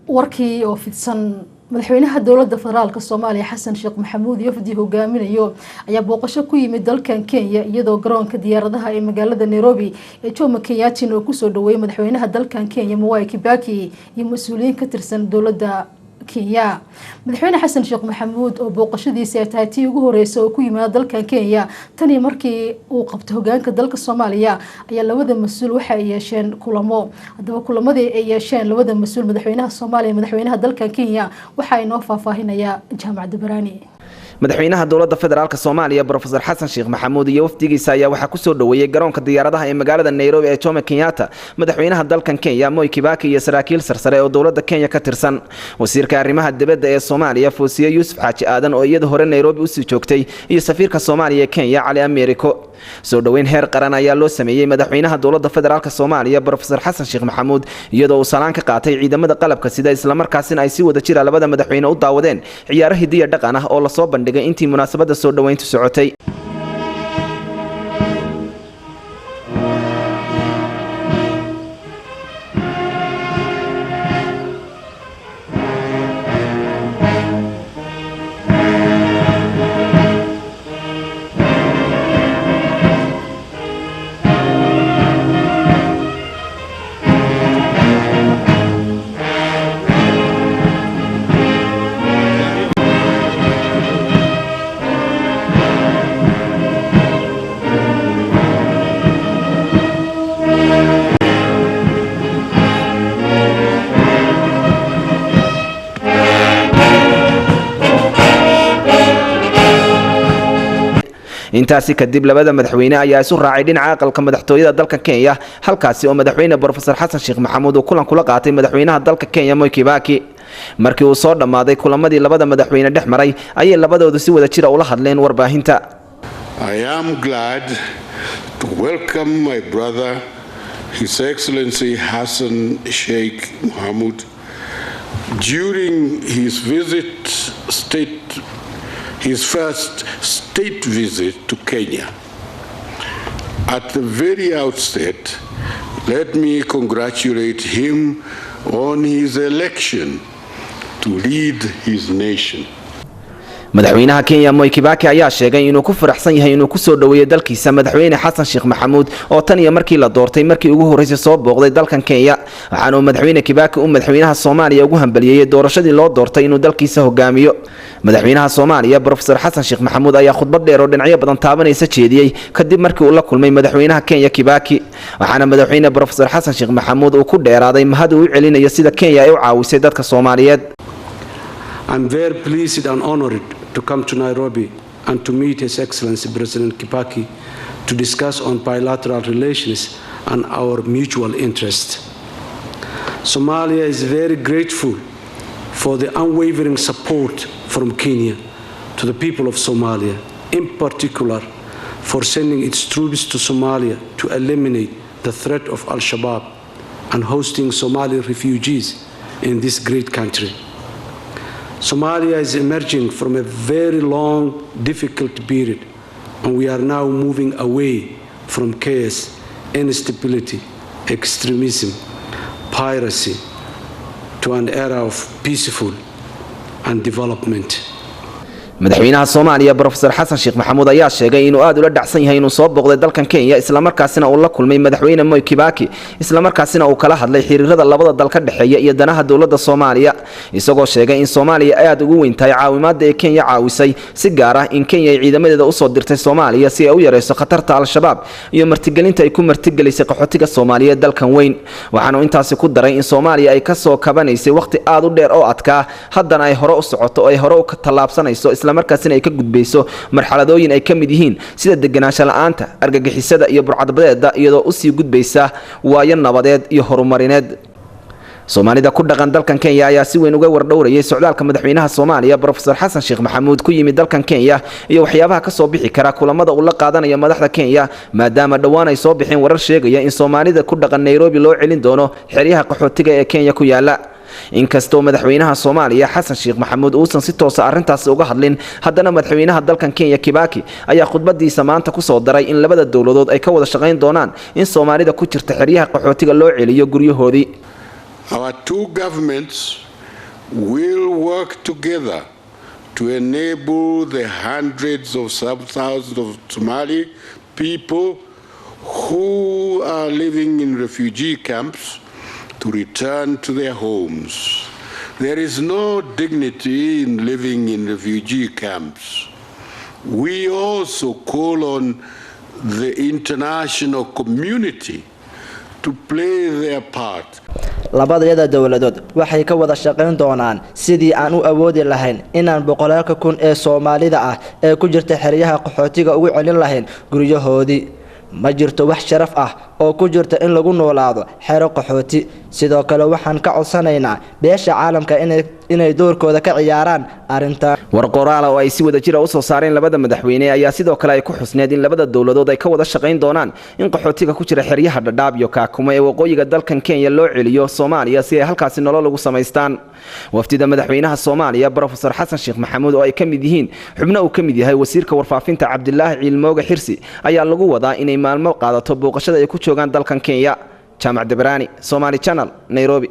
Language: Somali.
warkii oo fidsan madaxweynaha dowladda federaalka Soomaaliya Xasan Sheekh Maxamuud Yafdi hogaaminayo ayaa booqasho ku yimid dalkan Kenya iyadoo garoonka diyaaradaha ee magaalada Nairobi ee Jomo Kenyatta oo ku soo dhaweeyay madaxweynaha dalkan Kenya Mwai Kibaki iyo mas'uuliyiin ka tirsan dowladda Kenya. madaxweyne Xasan Sheekh Maxamuud oo booqashadiisa ay tahay tii ugu horeysay oo ku yimaada dalkan Kenya tani markii uu qabto hogaanka dalka Soomaaliya ayaa labada mas'uul waxa ay yeesheen kulamo. Hadaba kulamadii ay yeesheen labada mas'uul madaxweynaha Soomaaliya madaxweynaha dalkan Kenya waxa ay noo faahfaahinaya Jaamacad Barani. madaxweynaha dowladda federaalka Soomaaliya Professor Xasan Sheekh Maxamuud iyo wafdigiisa ayaa waxa ku soo dhaweeyay garoonka diyaaradaha ee magaalada Nairobi ee Jomo Kenyatta madaxweynaha dalkan Kenya Mwai Kibaki iyo saraakiil sarsare oo dowladda Kenya ka tirsan. wasiirka arrimaha dibadda ee Soomaaliya Fuusiye Yuusuf Xaaji Aadan oo iyada hore Nairobi u sii joogtay iyo safiirka Soomaaliya ee Kenya Cali Americo. soo dhaweyn heer qaran ayaa loo sameeyay madaxweynaha dowladda federaalka Soomaaliya Professor Xasan Sheekh Maxamuud iyadoo uu salaan ka qaatay ciidamada qalabka sida isla markaasina ay si wada jir labada madaxweyne u daawadeen ciyaaraha hidiya dhaqan ah oo la soo bandhigay intii munaasabada soo dhaweyntu socotay. intaasi kadib labada madaxweyne ayaa isu raacay dhinaca aqalka madaxtooyada dalka Kenya halkaasi oo madaxweyne Professor Xasan Sheekh Maxamuud uu kulan kula qaatay madaxweynaha dalka Kenya Mwai Kibaki. markii uu soo dhamaaday kulamadii labada madaxweyne dhex maray ayay labadoodu si wada jir ula hadleen warbaahinta. I am glad to welcome my brother His Excellency Hassan Sheikh Mohamud during his first state visit to Kenya. At the very outset, let me congratulate him on his election to lead his nation. madaxweynaha Kenya Mwai Kibaki ayaa sheegay inuu ku faraxsan yahay inuu ku soo dhaweeyo dalkiisa madaxweyne Xasan Sheekh Maxamuud oo tan iyo markii la doortay markii ugu horeysay soo booqday dalkan Kenya waxaana madaxweyne Kibaki uu madaxweynaha Soomaaliya ugu hambalyeeyay doorashadii loo doortay inuu dalkiisa hogaamiyo. madaxweynaha Soomaaliya Professor Xasan Sheekh Maxamuud ayaa khudbad dheer oo dhinacyo badan taabanaysa jeediyay kadib markii uu la kulmay madaxweynaha Kenya Kibaki waxaana madaxweyne Professor Xasan Sheekh Maxamuud uu ku dheeraaday mahad uu celinayo sida Kenya ay u caawisay dadka Soomaaliyeed. I'm very pleased and honored to come to Nairobi and to meet His Excellency President Kibaki to discuss on bilateral relations and our mutual interest. Somalia is very grateful for the unwavering support from Kenya to the people of Somalia, in particular for sending its troops to Somalia to eliminate the threat of Al-Shabaab and hosting Somali refugees in this great country. Somalia is emerging from a very long, difficult period, and we are now moving away from chaos, instability, extremism, piracy, to an era of peaceful and development. madaxweynaha Soomaaliya Professor Xasan Sheekh Maxamuud ayaa sheegay inuu aad ula dhacsan yahay inuu soo booqday dalkan Kenya isla markaasina uu la kulmay madaxweyne Mwai Kibaki isla markaasina uu kala hadlay xiriirada labada dal ka dhaxeeya iyo danaha dowladda Soomaaliya isagoo sheegay in Soomaaliya aad ugu weyn tahay caawimaadda ee Kenya caawisay si gaar ah in Kenya ay ciidamadeeda u soo dirtay Soomaaliya si ay u yareyso khatarta Al-Shabaab iyo martigelinta ay ku martigelisay qaxootiga Soomaaliyeed dalkan weyn waxaana intaasi ku daray in Soomaaliya ay ka soo kabanaysay waqti aad u dheer oo adkaa haddana ay hore u socoto oo ay hore u ka tallaabsanayso isla markaasina ay ka gudbayso marxaladooyin ay ka mid yihiin sida deganaansho la'aanta argagixisada iyo burcadbadeeda iyadoo u sii gudbaysa waayo nabadeed iyo horumarineed. Soomaalida ku dhaqan dalkan Kenya ayaa si weyn uga wardhowrayay socdaalka madaxweynaha Soomaaliya Professor Xasan Sheekh Maxamuud ku yimid dalkan Kenya iyo waxyaabaha ka soo bixi kara kulamada uu la qaadanayo madaxda Kenya maadaama dhawaan ay soo bixin warar sheegaya in Soomaalida ku dhaqan Nairobi loo celin doono xeryaha qaxootiga ee Kenya ku yaala. inkastoo madaxweynaha Soomaaliya Xasan Sheekh Maxamuud uusan si toos ah arintaas uga hadlin haddana madaxweynaha dalkan Kenya Kibaki ayaa khudbadiisa maanta ku soo daray in labada dawladood ay ka wada shaqayn doonaan in Soomaalida ku jirta xeryaha qaxootiga loo celiyo guryahoodii. Our two governments will work together to enable the hundreds of thousands of Somali people who are living in refugee camps to return to their homes. There is no dignity in living in refugee camps. We also call on the international community to play their part. labadayada dawladood waxay ka wada shaqayn doonaan sidii aan u awoodi lahayn inaan boqolaalka kun ee Soomaalida ah ee ku jirta xeryaha qaxootiga ugu celin lahayn guryahoodii ma jirto wax sharaf ah oo ku jirta in lagu noolaado xero qaxooti sidoo kale waxaan ka codsanaynaa beesha caalamka inay doorkooda ka ciyaaraan arinta war qoraal oo ay si wada jira u soo saareen labada madaxweyne ayaa sidoo kale ay ku xusneed in labada dawladood ay ka wada shaqayn doonaan in qaxootiga ku jira xeryaha Dadaab iyo Kakuma ee waqooyiga dalkan Kenya loo celiyo Soomaaliya si ay halkaas nolol ugu sameystaan wafdida madaxweynaha Soomaaliya Professor Xasan Sheekh Maxamuud oo ay kamid yihiin xubno uu kamid yahay wasiirka warfaafinta Cabdilaahi Ciilmooga Xirsi ayaa lagu wadaa inay maalmo qaadato booqashada ay ku joogaan dalkan Kenya. Jaamac Dabrani, Somali Channel, Nairobi.